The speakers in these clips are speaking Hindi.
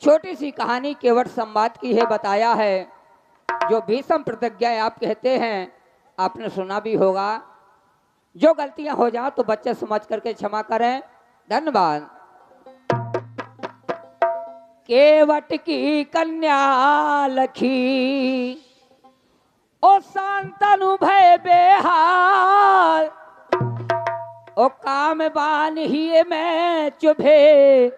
छोटी सी कहानी केवट संवाद की है, बताया है। जो भीषम प्रतिज्ञा आप कहते हैं, आपने सुना भी होगा। जो गलतियां हो जाए तो बच्चे समझ करके क्षमा करें। धन्यवाद। केवट की कन्या लखी, ओ शांतनु भय बेहाल, ओ काम बान ही में चुभे,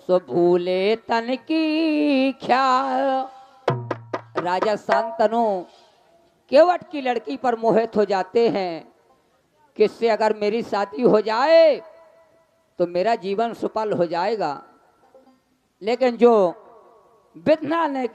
सो भूले तन की ख्याल। राजा शांतनु केवट की लड़की पर मोहित हो जाते हैं। किससे अगर मेरी शादी हो जाए तो मेरा जीवन सफल हो जाएगा। लेकिन जो विधना ने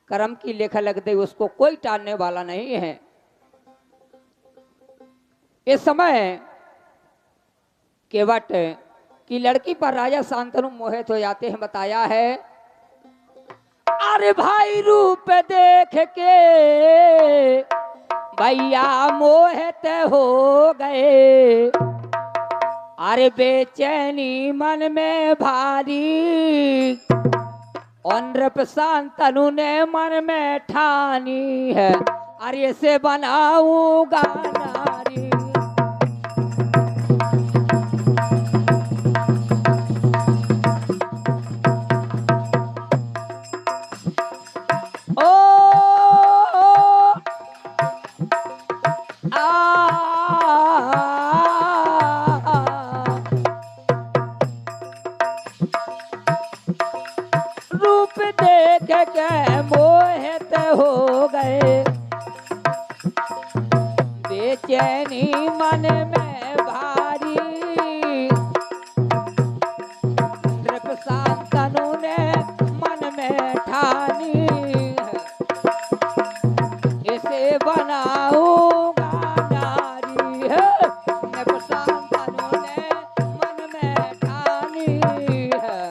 कर्म की लेखा लग दे, उसको कोई टालने वाला नहीं है। इस समय केवट की लड़की पर राजा शांतनु मोहित हो जाते हैं। बताया है, अरे भाई रूप देख के भैया मोहित हो गए, अरे बेचैनी मन में भारी, और नृप शांतनु ने मन में ठानी है, अरे से बनाऊंगा नारी। रूप देख के मोहित हो गए, बेचैनी मन में भारी, नृप शांतनु ने मन में ठानी, इसे बनाऊंगा नारी है। नृप शांतनु ने मन में ठानी है,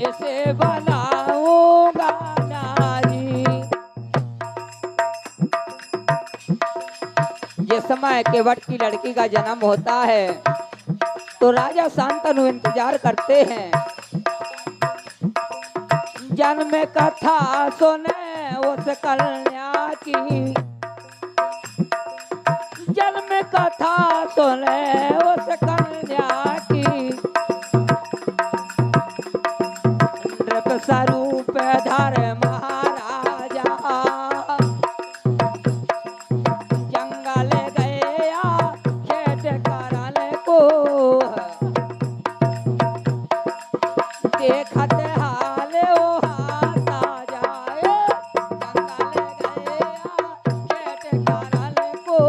इसे बनाऊंगा नारी। जिस समय केवट की लड़की का जन्म होता है तो राजा शांतनु इंतजार करते हैं। जन्म कथा सुने उस कन्या की, जन्म कथा सुने उस कन्या की, नृप स्वरूप धर महाराजा, जंगल गया खेत करन को, देखत हाल ओ हाथा जाए, जंगल गया खेत करन को,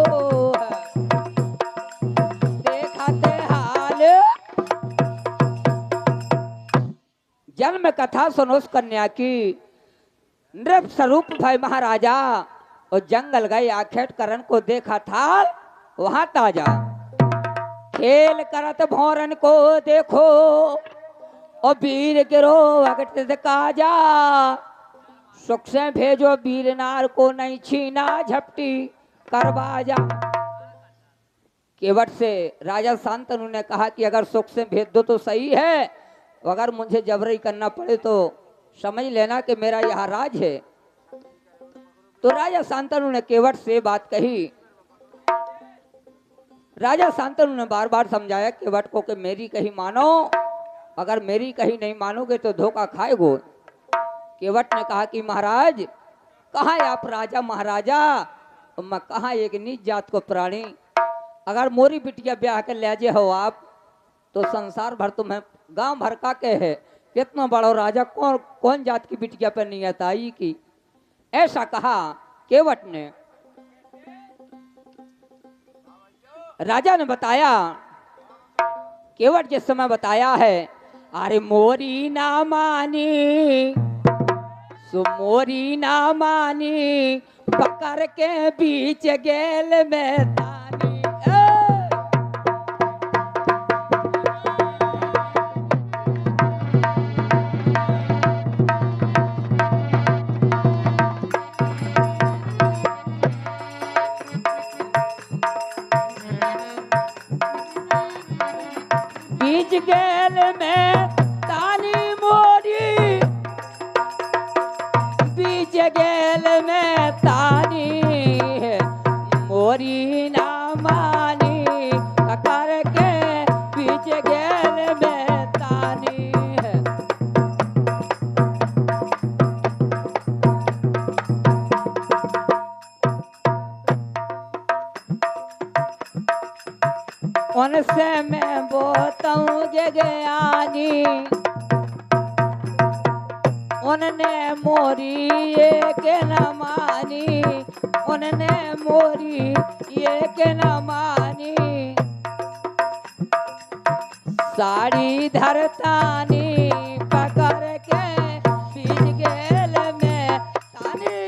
देखत हाल। जन्म कथा सुनो उस कन्या की, नृप स्वरूप भय महाराजा, और जंगल गए आखेट करण को देखा थाल वहां ताजा। खेल करत भौरन को देखो, और वीर गिरो अगट काजा, सुख से भेजो वीर नार को, नहीं छीना झपटी करबाजा। केवट से राजा शांतनु ने कहा कि अगर सुख से भेज दो तो सही है, अगर मुझे जबरी करना पड़े तो समझ लेना कि मेरा यह राज है। तो राजा शांतनु ने केवट से बात कही। राजा शांतनु ने बार बार समझाया केवट को कि मेरी कही मानो, अगर मेरी कही नहीं मानोगे तो धोखा खाएगो। केवट ने कहा कि महाराज, कहाँ आप राजा महाराजा, मैं कहाँ एक नीच जात को प्राणी, अगर मोरी बिटिया ब्याह कर ले जे हो आप तो संसार भर तुम्हें गांव भर का के है, कितना बड़ा राजा, कौन कौन जात की बिटिया पर नियत आई की। ऐसा कहा केवट ने। राजा ने बताया, केवट जिस समय बताया है, अरे मोरी ना मानी, सो मोरी ना मानी, पकड़ के बीच गेल में तानी। बीच गेल में आनी उनने मोरी एक न मानी उनने मोरी एक न मानी साड़ी धरतानी पकड़ के बीच गेल में तानी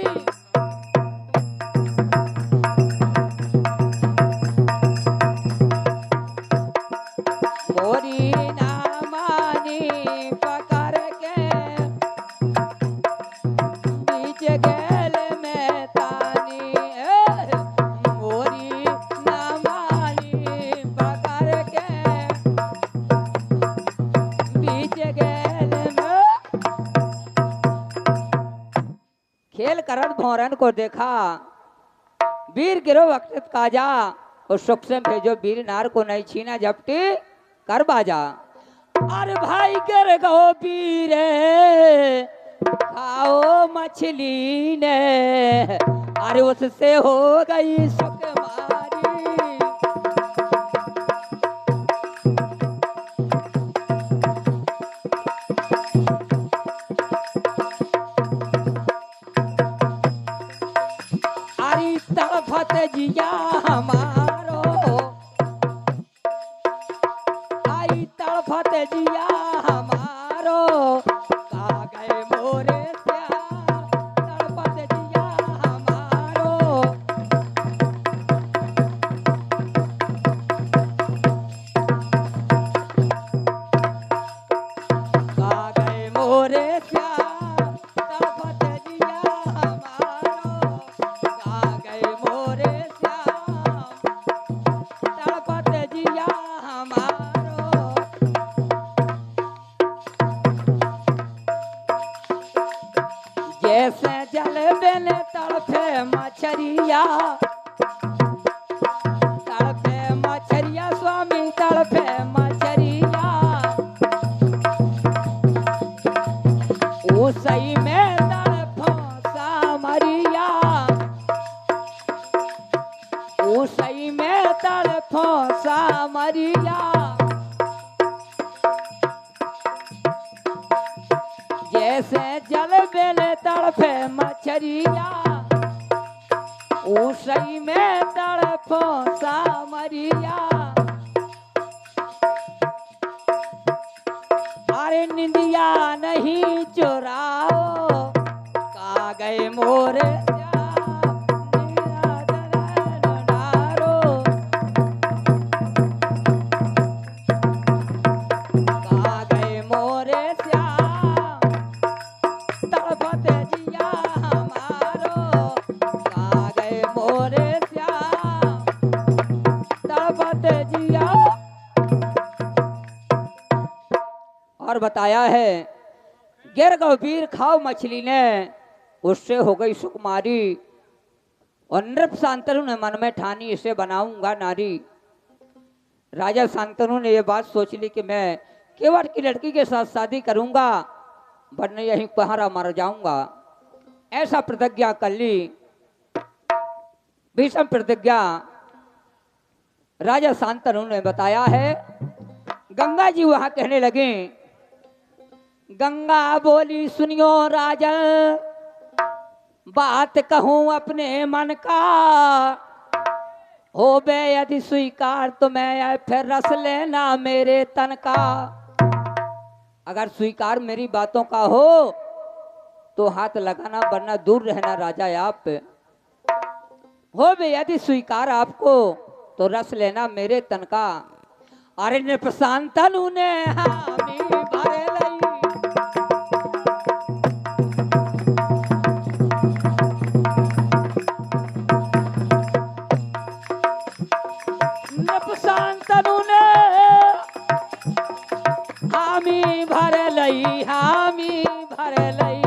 मोरी ना मानी पकड़ के बीच गेल में तानी मोरी ना मानी पकड़ के बीच गेल में खेल करत भौरन को देखा वीर गिरो वक्त काजा और सुख से भेजो वीर नार को नहीं छीना झपटी कर बाजा अरे भाई गिर गो वीर खाओ मछली ने अरे उससे हो गई सुकुमारी अरे तड़फत जिया हमारो आई तड़फत जिया हमारो का गए मोरे श्याम तड़फत जिया हमारो का गए मोरे श्याम तड़फत जिया हमारो का गए मोरे श्याम तड़फत जिया हमारो जैसे जल बिन तड़फे मछरिया स्वामी तड़फे मछरिया उसी में तड़फो सामरिया उसी में तड़फो सामरिया जैसे जल बिन तड़फे मछरिया उसी में तड़फो सामरिया अरे निंदिया नहीं चुराओ का गए मोरे और बताया है गिर गो वीर खाओ मछली ने उससे हो गई सुकुमारी और नृप शांतनु ने मन में ठानी इसे बनाऊंगा नारी राजा शांतनु ने यह बात सोच ली कि मैं केवट की लड़की के साथ शादी करूंगा वरना यहीं पहाड़ा मर जाऊंगा ऐसा प्रतिज्ञा कर ली भीषण प्रतिज्ञा राजा शांतनु ने बताया है गंगा जी वहां कहने लगे गंगा बोली सुनियो राजन बात कहूं अपने मन का हो बे यदि स्वीकार तो मैं फिर रस लेना मेरे तन का अगर स्वीकार मेरी बातों का हो तो हाथ लगाना वरना दूर रहना राजा आप हो बे यदि स्वीकार आपको तो रस लेना मेरे तन का अरे ने प्रशांतनु ने हामी भरे लई शांतनु ने हामी भरे लई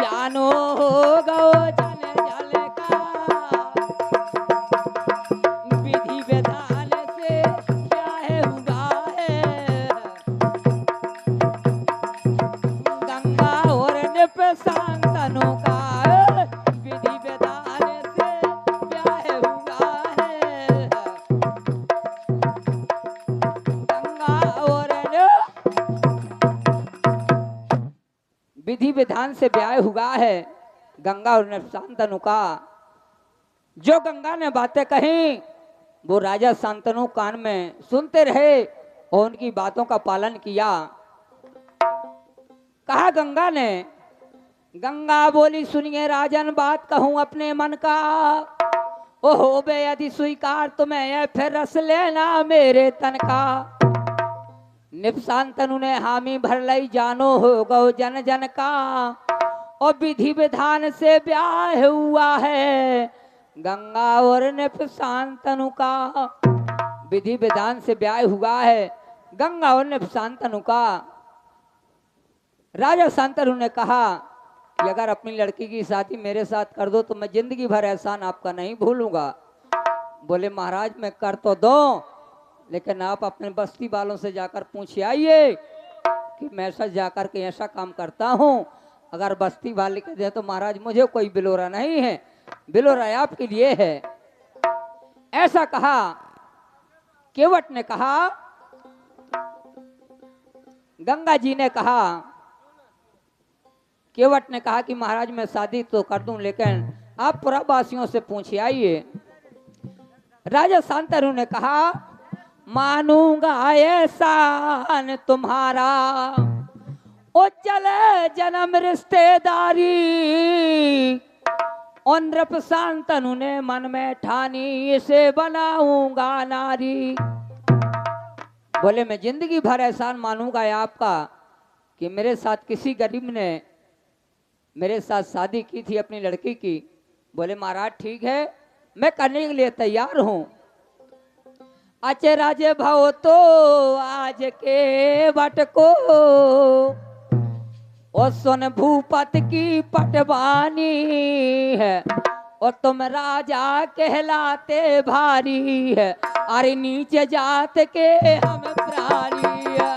जानो हो गो जन जल का विधि विधान से ब्याह हुआ है गंगा और नृप शांतनु का विधि विधान से ब्याह हुआ है विधि विधान से ब्याह हुआ है गंगा और शांतनु का। जो गंगा ने बातें कही वो राजा शांतनु कान में सुनते रहे और उनकी बातों का पालन किया। कहा गंगा ने, गंगा बोली सुनिए राजन बात कहूं अपने मन का, ओ हो बे यदि स्वीकार तुम्हें फिर रस लेना मेरे तन का। निपशांतनु ने हामी भर लई जानो हो गौ जन जन का, और विधि विधान से ब्याह हुआ है गंगा और निपशांतनु का। विधि विधान से ब्याह हुआ है गंगा और निपशांतनु का। राजा शांतनु ने कहा कि अगर अपनी लड़की की शादी मेरे साथ कर दो तो मैं जिंदगी भर एहसान आपका नहीं भूलूंगा। बोले महाराज मैं कर तो दो, लेकिन आप अपने बस्ती वालों से जाकर पूछे आइए कि मैं ऐसा जाकर के ऐसा काम करता हूँ, अगर बस्ती वाले कहते हैं तो महाराज मुझे कोई बिलोरा नहीं है, बिलोरा आपके लिए है। ऐसा कहा। केवट ने कहा, गंगा जी ने कहा, केवट ने कहा कि महाराज मैं शादी तो कर दूं, लेकिन आप पुरवासियों से पूछे आइए। राजा शांतनु ने कहा मानूंगा एहसान तुम्हारा, ओ चले जन्म रिश्तेदारी। और नृप शांतनु ने मन में ठानी इसे बनाऊंगा नारी। बोले मैं जिंदगी भर एहसान मानूंगा आपका कि मेरे साथ किसी गरीब ने मेरे साथ शादी की थी अपनी लड़की की। बोले महाराज ठीक है मैं करने के लिए तैयार हूं। अचे राजे भाव तो आज के बट को, और सुन भूपत की पटवानी है, और तुम राजा कहलाते भारी है, अरे नीचे जात के हम प्राणी है।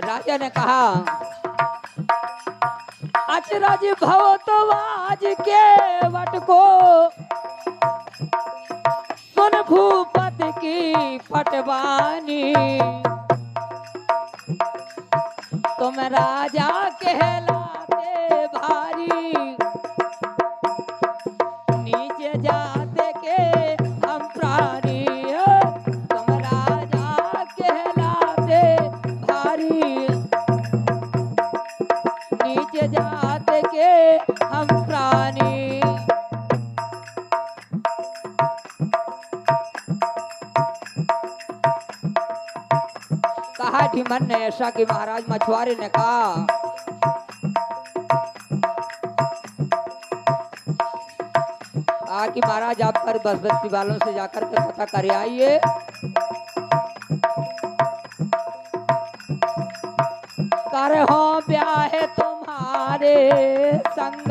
राजा ने कहा अचरज भव तो आज के वट को, सुन भूपत की पटवानी, तुम राजा कहलाते भारी, नीचे जाते के हम प्राणी, तुम राजा कहलाते भारी, नीचे जाते के हम प्राणी। कहा ढिमन ने ऐसा कि महाराज मछुआरे ने कहा कि महाराज आप पर बस्ती वालों से जाकर के पता कर आइए। कर हो ब्याह तुम्हारे संग,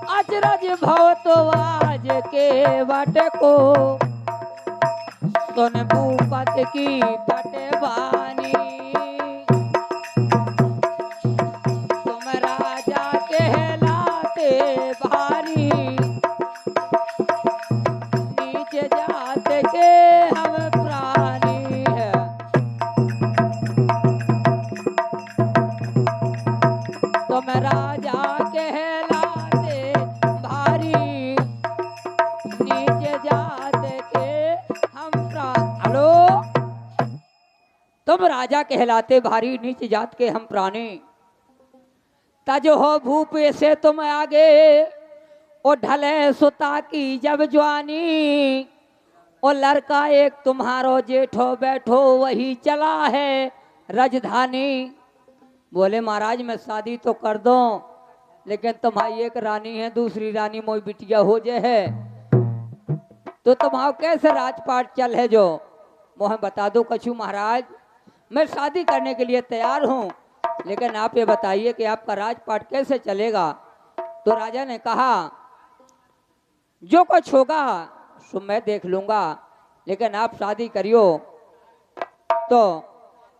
अचरज भव तो आज के वट को, सुन भूपत की पटवानी, तुम राजा कहलाते भारी, नीचे जाते के हम प्राणी है। तुम राजा कहलाते भारी, नीचे जाते के हम प्राणी। हेलो, तुम राजा कहलाते भारी, नीचे जात के हम प्राणी। तज हो भूप से तुम आगे, ओ ढले सुता की जब जवानी, ओ लड़का एक तुम्हारो जेठो बैठो वही चला है राजधानी। बोले महाराज मैं शादी तो कर दो, लेकिन तुम्हारी एक रानी है, दूसरी रानी मोई बिटिया हो जाए है, तो तुम्हारा कैसे राजपाट चल है जो मोह बता दो कछु। महाराज मैं शादी करने के लिए तैयार हूँ, लेकिन आप ये बताइए कि आपका राजपाट कैसे चलेगा। तो राजा ने कहा जो कुछ होगा सो मैं देख लूंगा, लेकिन आप शादी करियो। तो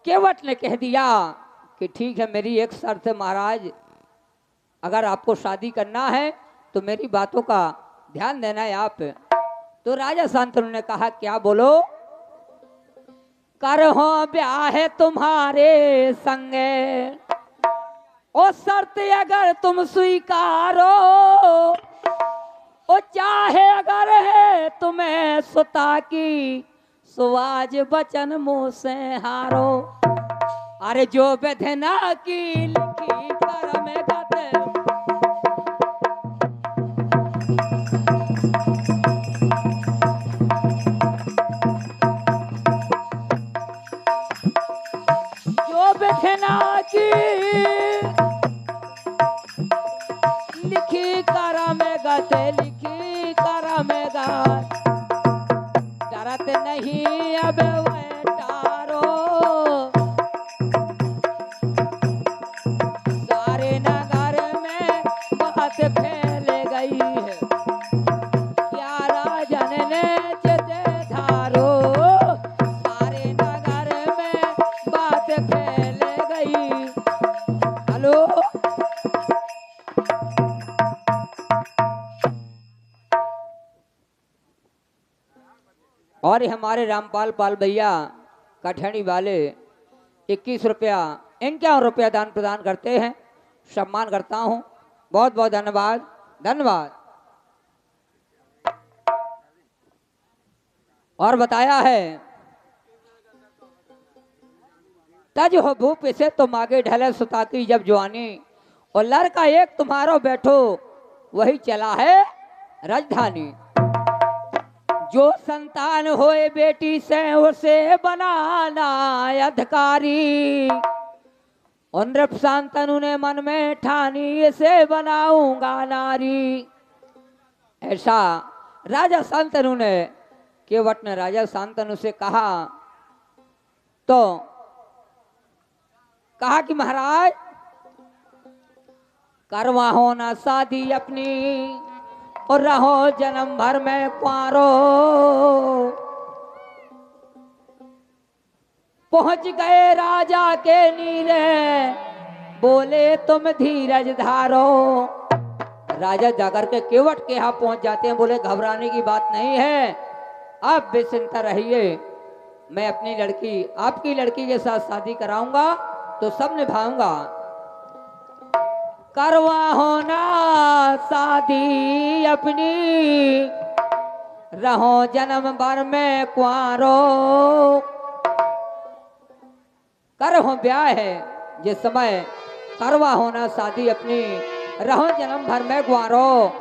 केवट ने कह दिया कि ठीक है, मेरी एक शर्त है महाराज, अगर आपको शादी करना है तो मेरी बातों का ध्यान देना है आप। तो राजा शांतनु ने कहा, क्या बोलो? करहो ब्याह है तुम्हारे संगे, ओ शर्त अगर तुम स्वीकारो, ओ चाहे अगर है तुम्हें सुता की, सुआज बचन मुँह से हारो। अरे जो बेधना की लिखी करम गत, जो बेधना की लिखी करम गत, लिखी करम गत, डरत नहीं अब वह टारो। सारे नगर में बात फैल गई है, क्या राजन ने जिते धारो। सारे नगर में बात फैल गई। हेलो, और हमारे रामपाल पाल भैया कठहनी वाले 21 रुपया 51 रुपया दान प्रदान करते हैं, सम्मान करता हूं। बहुत बहुत धन्यवाद, धन्यवाद। और बताया है, तज हो भूप से तुम आगे ढले सुता की जब जवानी, और लड़का एक तुम्हारो बैठो वही चला है राजधानी। जो संतान होए बेटी से उसे बनाना अधिकारी, और नृप शांतनु ने मन में ठानी इसे बनाऊंगा नारी। ऐसा राजा शांतनु ने, केवट ने राजा शांतनु से कहा। तो कहा कि महाराज, करवा हो ना शादी अपनी, और रहो जन्म भर में कुंवारो। पहुंच गए राजा के नीरे, बोले तुम धीरज धारो। राजा जाकर के केवट के यहाँ पहुंच जाते हैं, बोले घबराने की बात नहीं है, आप बेचिंता रहिए, मैं अपनी लड़की आपकी लड़की के साथ शादी कराऊंगा तो सब निभाऊंगा। करवा होना शादी अपनी, रहो जन्म भर में कुंवारो। करहो ब्याह है जिस समय, करवा होना शादी अपनी, रहो जन्म भर में कुंवारो।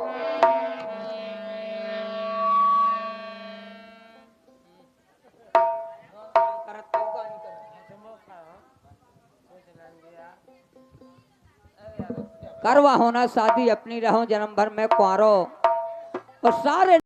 करवा होना शादी अपनी, रहो जन्म भर में कुंवारो। और सारे